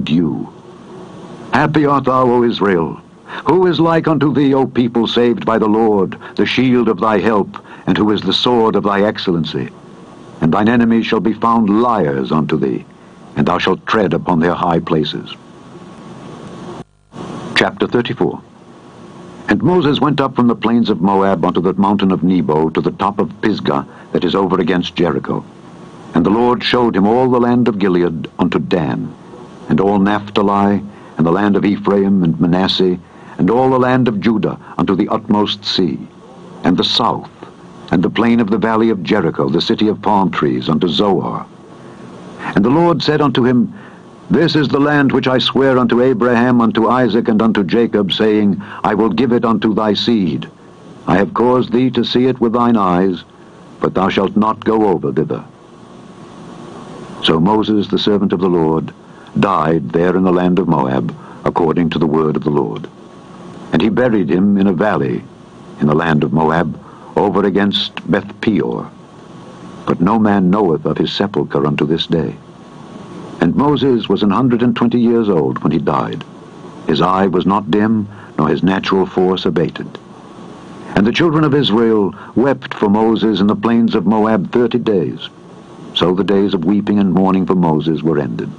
dew. Happy art thou, O Israel! Who is like unto thee, O people saved by the Lord, the shield of thy help, and who is the sword of thy excellency? And thine enemies shall be found liars unto thee, and thou shalt tread upon their high places. Chapter 34. And Moses went up from the plains of Moab unto the mountain of Nebo to the top of Pisgah that is over against Jericho. And the Lord showed him all the land of Gilead unto Dan, and all Naphtali, and the land of Ephraim and Manasseh, and all the land of Judah unto the utmost sea, and the south, and the plain of the valley of Jericho, the city of palm trees, unto Zoar. And the Lord said unto him, This is the land which I swear unto Abraham, unto Isaac, and unto Jacob, saying, I will give it unto thy seed. I have caused thee to see it with thine eyes, but thou shalt not go over thither. So Moses, the servant of the Lord, died there in the land of Moab, according to the word of the Lord. And he buried him in a valley in the land of Moab, over against Beth-peor. But no man knoweth of his sepulchre unto this day. And Moses was 120 years old when he died. His eye was not dim, nor his natural force abated. And the children of Israel wept for Moses in the plains of Moab 30 days. So the days of weeping and mourning for Moses were ended.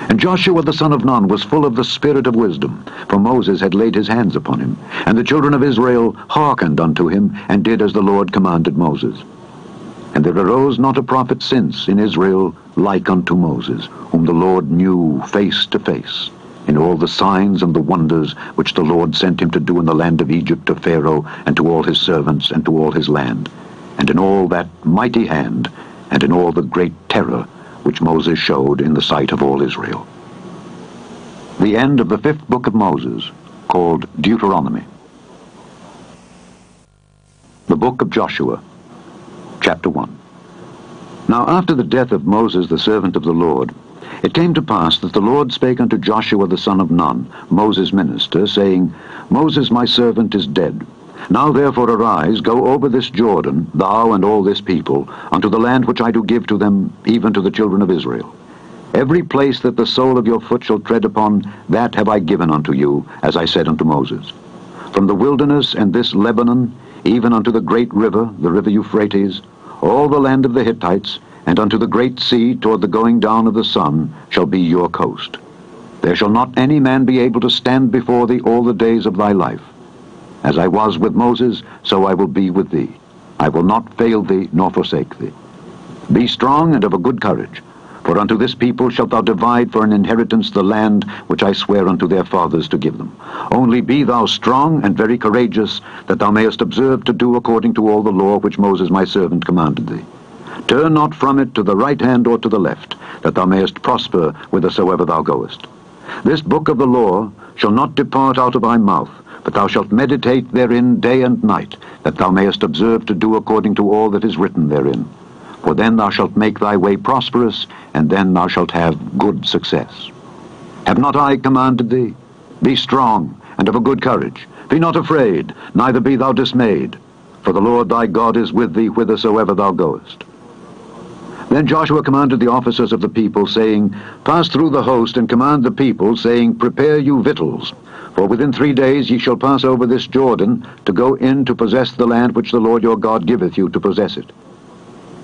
And Joshua the son of Nun was full of the spirit of wisdom, for Moses had laid his hands upon him. And the children of Israel hearkened unto him, and did as the Lord commanded Moses. And there arose not a prophet since in Israel like unto Moses, whom the Lord knew face to face, in all the signs and the wonders which the Lord sent him to do in the land of Egypt to Pharaoh, and to all his servants, and to all his land, and in all that mighty hand, and in all the great terror which Moses showed in the sight of all Israel. The end of the 5th book of Moses, called Deuteronomy. The book of Joshua, chapter 1. Now after the death of Moses the servant of the Lord, it came to pass that the Lord spake unto Joshua the son of Nun, Moses' minister, saying, Moses my servant is dead. Now therefore arise, go over this Jordan, thou and all this people, unto the land which I do give to them, even to the children of Israel. Every place that the sole of your foot shall tread upon, that have I given unto you, as I said unto Moses. From the wilderness and this Lebanon, even unto the great river, the river Euphrates, all the land of the Hittites, and unto the great sea toward the going down of the sun, shall be your coast. There shall not any man be able to stand before thee all the days of thy life. As I was with Moses, so I will be with thee. I will not fail thee, nor forsake thee. Be strong and of a good courage, for unto this people shalt thou divide for an inheritance the land which I swear unto their fathers to give them. Only be thou strong and very courageous, that thou mayest observe to do according to all the law which Moses my servant commanded thee. Turn not from it to the right hand or to the left, that thou mayest prosper whithersoever thou goest. This book of the law shall not depart out of thy mouth, but thou shalt meditate therein day and night, that thou mayest observe to do according to all that is written therein. For then thou shalt make thy way prosperous, and then thou shalt have good success. Have not I commanded thee? Be strong, and of a good courage. Be not afraid, neither be thou dismayed. For the Lord thy God is with thee whithersoever thou goest. Then Joshua commanded the officers of the people, saying, Pass through the host, and command the people, saying, Prepare you victuals. For within 3 days ye shall pass over this Jordan, to go in to possess the land which the Lord your God giveth you to possess it.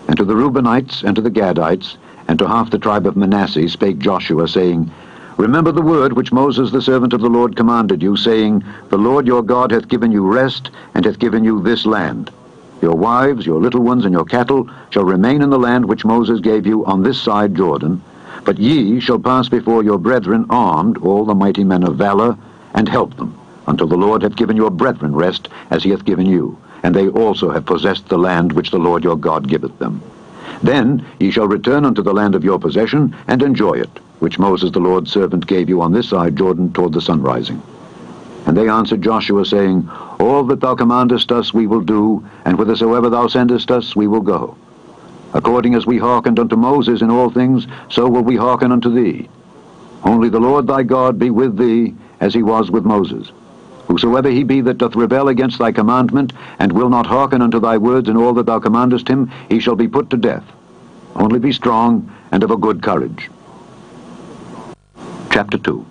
And to the Reubenites, and to the Gadites, and to half the tribe of Manasseh spake Joshua, saying, Remember the word which Moses the servant of the Lord commanded you, saying, The Lord your God hath given you rest, and hath given you this land. Your wives, your little ones, and your cattle shall remain in the land which Moses gave you on this side Jordan, but ye shall pass before your brethren armed, all the mighty men of valor, and help them, until the Lord hath given your brethren rest, as he hath given you, and they also have possessed the land which the Lord your God giveth them. Then ye shall return unto the land of your possession, and enjoy it, which Moses the Lord's servant gave you on this side Jordan toward the sun rising. And they answered Joshua, saying, All that thou commandest us we will do, and whithersoever thou sendest us we will go. According as we hearkened unto Moses in all things, so will we hearken unto thee. Only the Lord thy God be with thee, as he was with Moses. Whosoever he be that doth rebel against thy commandment, and will not hearken unto thy words in all that thou commandest him, he shall be put to death. Only be strong and of a good courage. Chapter 2.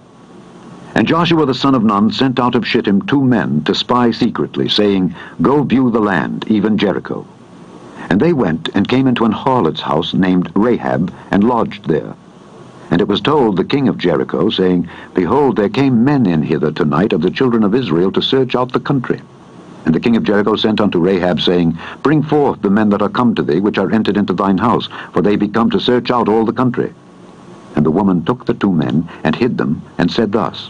And Joshua the son of Nun sent out of Shittim 2 men to spy secretly, saying, Go view the land, even Jericho. And they went and came into an harlot's house named Rahab, and lodged there. And it was told the king of Jericho, saying, Behold, there came men in hither tonight of the children of Israel to search out the country. And the king of Jericho sent unto Rahab, saying, Bring forth the men that are come to thee, which are entered into thine house, for they be come to search out all the country. And the woman took the 2 men, and hid them, and said thus,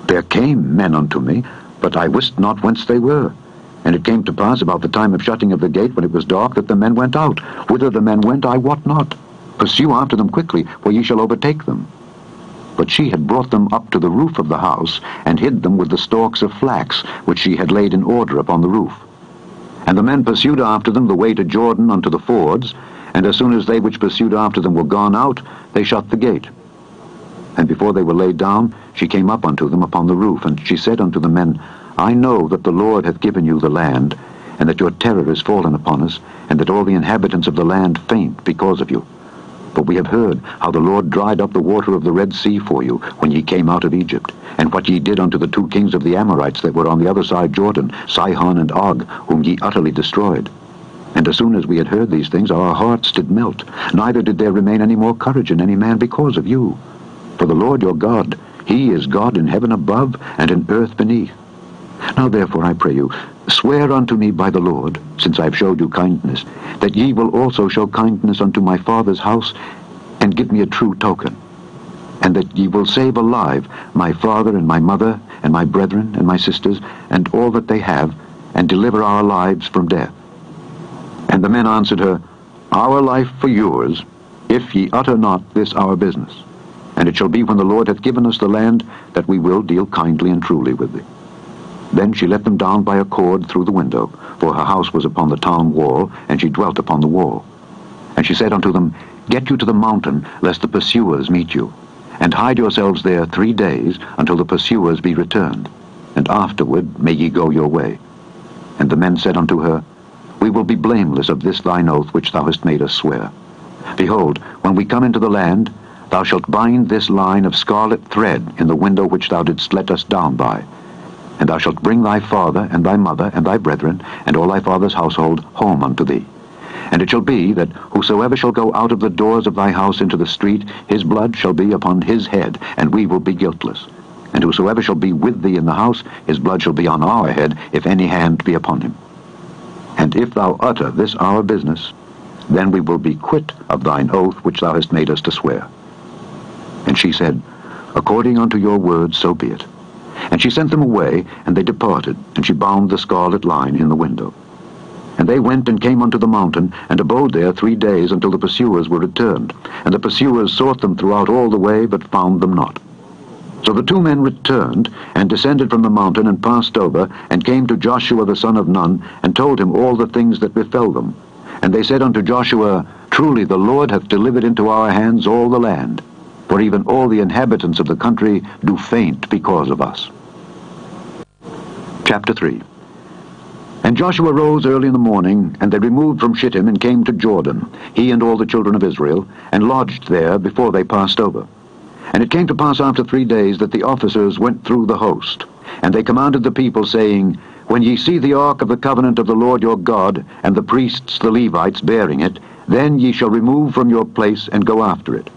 There came men unto me, but I wist not whence they were. And it came to pass about the time of shutting of the gate, when it was dark, that the men went out. Whither the men went, I wot not. Pursue after them quickly, for ye shall overtake them. But she had brought them up to the roof of the house, and hid them with the stalks of flax, which she had laid in order upon the roof. And the men pursued after them the way to Jordan unto the fords, and as soon as they which pursued after them were gone out, they shut the gate. And before they were laid down, she came up unto them upon the roof, and she said unto the men, I know that the Lord hath given you the land, and that your terror is fallen upon us, and that all the inhabitants of the land faint because of you. For we have heard how the Lord dried up the water of the Red Sea for you, when ye came out of Egypt, and what ye did unto the 2 kings of the Amorites that were on the other side Jordan, Sihon and Og, whom ye utterly destroyed. And as soon as we had heard these things, our hearts did melt, neither did there remain any more courage in any man because of you. For the Lord your God, he is God in heaven above, and in earth beneath. Now therefore I pray you, swear unto me by the Lord, since I have showed you kindness, that ye will also show kindness unto my father's house, and give me a true token, and that ye will save alive my father and my mother, and my brethren and my sisters, and all that they have, and deliver our lives from death. And the men answered her, Our life for yours, if ye utter not this our business. And it shall be when the Lord hath given us the land, that we will deal kindly and truly with thee. Then she let them down by a cord through the window, for her house was upon the town wall, and she dwelt upon the wall. And she said unto them, Get you to the mountain, lest the pursuers meet you, and hide yourselves there 3 days, until the pursuers be returned, and afterward may ye go your way. And the men said unto her, We will be blameless of this thine oath which thou hast made us swear. Behold, when we come into the land, thou shalt bind this line of scarlet thread in the window which thou didst let us down by. And thou shalt bring thy father, and thy mother, and thy brethren, and all thy father's household home unto thee. And it shall be that whosoever shall go out of the doors of thy house into the street, his blood shall be upon his head, and we will be guiltless. And whosoever shall be with thee in the house, his blood shall be on our head, if any hand be upon him. And if thou utter this our business, then we will be quit of thine oath which thou hast made us to swear. And she said, According unto your word, so be it. And she sent them away, and they departed, and she bound the scarlet line in the window. And they went and came unto the mountain, and abode there 3 days, until the pursuers were returned. And the pursuers sought them throughout all the way, but found them not. So the 2 men returned, and descended from the mountain, and passed over, and came to Joshua the son of Nun, and told him all the things that befell them. And they said unto Joshua, Truly the Lord hath delivered into our hands all the land, for even all the inhabitants of the country do faint because of us. Chapter 3. And Joshua rose early in the morning, and they removed from Shittim, and came to Jordan, he and all the children of Israel, and lodged there before they passed over. And it came to pass after 3 days that the officers went through the host, and they commanded the people, saying, When ye see the ark of the covenant of the Lord your God, and the priests the Levites bearing it, then ye shall remove from your place, and go after it.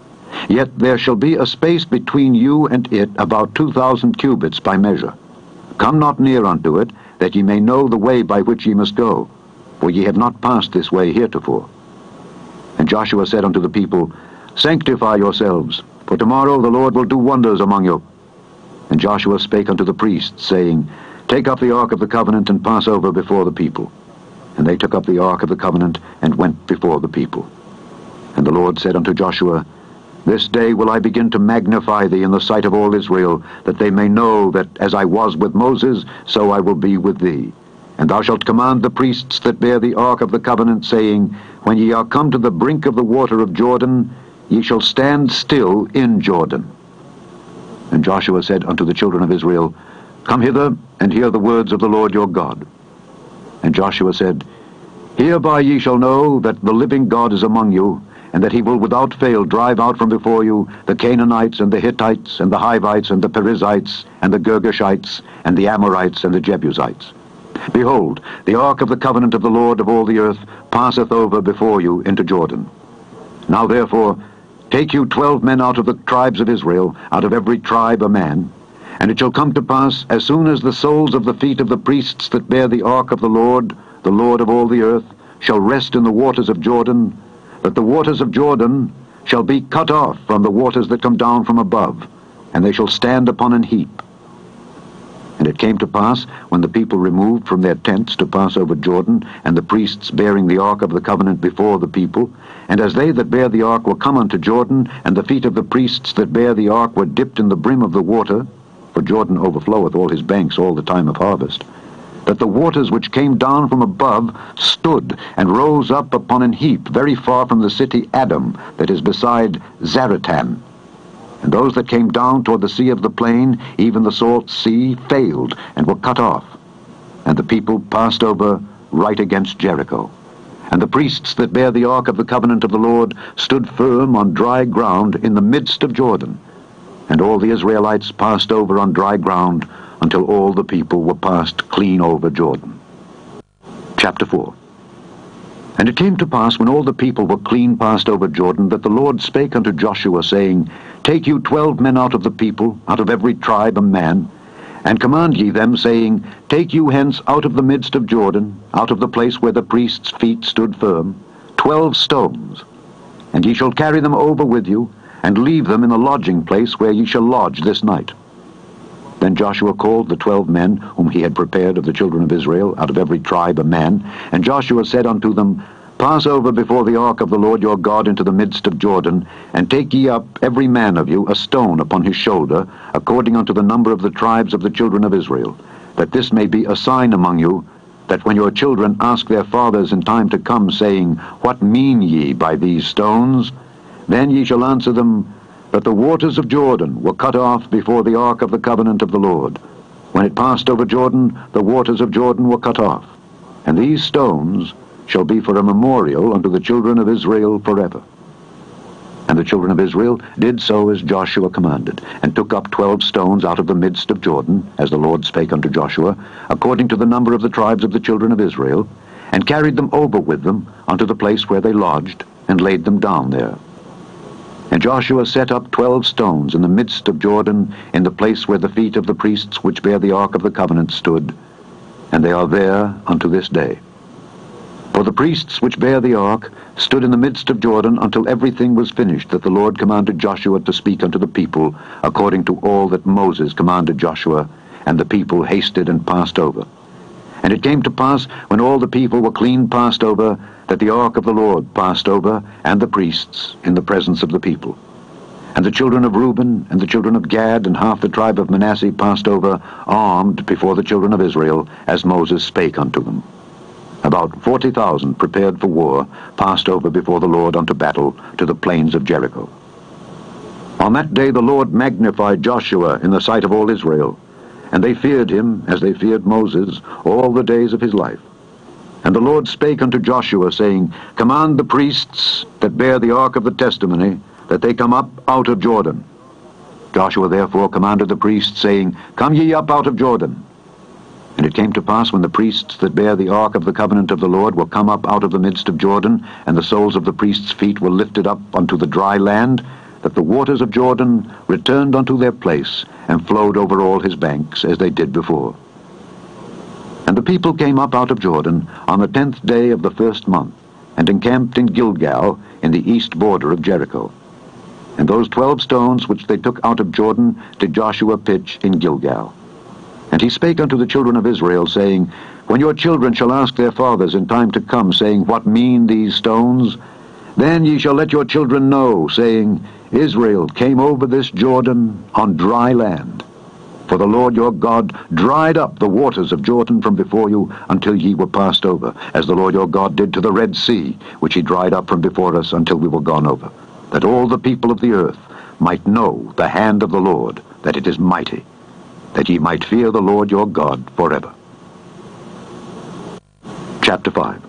Yet there shall be a space between you and it about 2,000 cubits by measure. Come not near unto it, that ye may know the way by which ye must go, for ye have not passed this way heretofore. And Joshua said unto the people, Sanctify yourselves, for tomorrow the Lord will do wonders among you. And Joshua spake unto the priests, saying, Take up the ark of the covenant, and pass over before the people. And they took up the ark of the covenant, and went before the people. And the Lord said unto Joshua, This day will I begin to magnify thee in the sight of all Israel, that they may know that as I was with Moses, so I will be with thee. And thou shalt command the priests that bear the ark of the covenant, saying, When ye are come to the brink of the water of Jordan, ye shall stand still in Jordan. And Joshua said unto the children of Israel, Come hither, and hear the words of the Lord your God. And Joshua said, Hereby ye shall know that the living God is among you, and that he will without fail drive out from before you the Canaanites and the Hittites and the Hivites and the Perizzites and the Girgashites and the Amorites and the Jebusites. Behold, the ark of the covenant of the Lord of all the earth passeth over before you into Jordan. Now therefore, take you 12 men out of the tribes of Israel, out of every tribe a man, and it shall come to pass, as soon as the soles of the feet of the priests that bear the ark of the Lord of all the earth, shall rest in the waters of Jordan, that the waters of Jordan shall be cut off from the waters that come down from above, and they shall stand upon an heap. And it came to pass, when the people removed from their tents to pass over Jordan, and the priests bearing the ark of the covenant before the people, and as they that bear the ark were come unto Jordan, and the feet of the priests that bear the ark were dipped in the brim of the water, for Jordan overfloweth all his banks all the time of harvest, that the waters which came down from above stood and rose up upon an heap very far from the city Adam, that is beside Zaratan. And those that came down toward the sea of the plain, even the salt sea, failed and were cut off. And the people passed over right against Jericho. And the priests that bear the ark of the covenant of the Lord stood firm on dry ground in the midst of Jordan. And all the Israelites passed over on dry ground until all the people were passed clean over Jordan. Chapter 4. And it came to pass, when all the people were clean passed over Jordan, that the Lord spake unto Joshua, saying, Take you 12 men out of the people, out of every tribe a man, and command ye them, saying, Take you hence out of the midst of Jordan, out of the place where the priests' feet stood firm, 12 stones, and ye shall carry them over with you, and leave them in a lodging place where ye shall lodge this night. Then Joshua called the 12 men whom he had prepared of the children of Israel, out of every tribe a man, and Joshua said unto them, Pass over before the ark of the Lord your God into the midst of Jordan, and take ye up every man of you a stone upon his shoulder, according unto the number of the tribes of the children of Israel, that this may be a sign among you, that when your children ask their fathers in time to come, saying, What mean ye by these stones? Then ye shall answer them, that the waters of Jordan were cut off before the ark of the covenant of the Lord. When it passed over Jordan, the waters of Jordan were cut off. And these stones shall be for a memorial unto the children of Israel forever. And the children of Israel did so as Joshua commanded, and took up 12 stones out of the midst of Jordan, as the Lord spake unto Joshua, according to the number of the tribes of the children of Israel, and carried them over with them unto the place where they lodged, and laid them down there. And Joshua set up 12 stones in the midst of Jordan, in the place where the feet of the priests which bear the ark of the covenant stood, and they are there unto this day. For the priests which bear the ark stood in the midst of Jordan until everything was finished that the Lord commanded Joshua to speak unto the people, according to all that Moses commanded Joshua, and the people hasted and passed over. And it came to pass, when all the people were clean passed over, that the ark of the Lord passed over, and the priests, in the presence of the people. And the children of Reuben, and the children of Gad, and half the tribe of Manasseh passed over, armed before the children of Israel, as Moses spake unto them. About 40,000 prepared for war passed over before the Lord unto battle to the plains of Jericho. On that day the Lord magnified Joshua in the sight of all Israel, and they feared him as they feared Moses all the days of his life. And the Lord spake unto Joshua, saying, Command the priests that bear the ark of the testimony, that they come up out of Jordan. Joshua therefore commanded the priests, saying, Come ye up out of Jordan. And it came to pass, when the priests that bear the ark of the covenant of the Lord were come up out of the midst of Jordan, and the soles of the priests' feet were lifted up unto the dry land, that the waters of Jordan returned unto their place, and flowed over all his banks, as they did before. And the people came up out of Jordan on the 10th day of the 1st month, and encamped in Gilgal, in the east border of Jericho. And those 12 stones which they took out of Jordan did Joshua pitch in Gilgal. And he spake unto the children of Israel, saying, When your children shall ask their fathers in time to come, saying, What mean these stones? Then ye shall let your children know, saying, Israel came over this Jordan on dry land. For the Lord your God dried up the waters of Jordan from before you until ye were passed over, as the Lord your God did to the Red Sea, which he dried up from before us until we were gone over, that all the people of the earth might know the hand of the Lord, that it is mighty, that ye might fear the Lord your God forever. Chapter 5.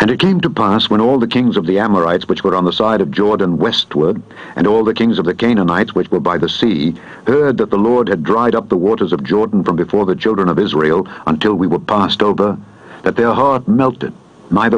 And it came to pass, when all the kings of the Amorites which were on the side of Jordan westward, and all the kings of the Canaanites which were by the sea, heard that the Lord had dried up the waters of Jordan from before the children of Israel until we were passed over, that their heart melted, neither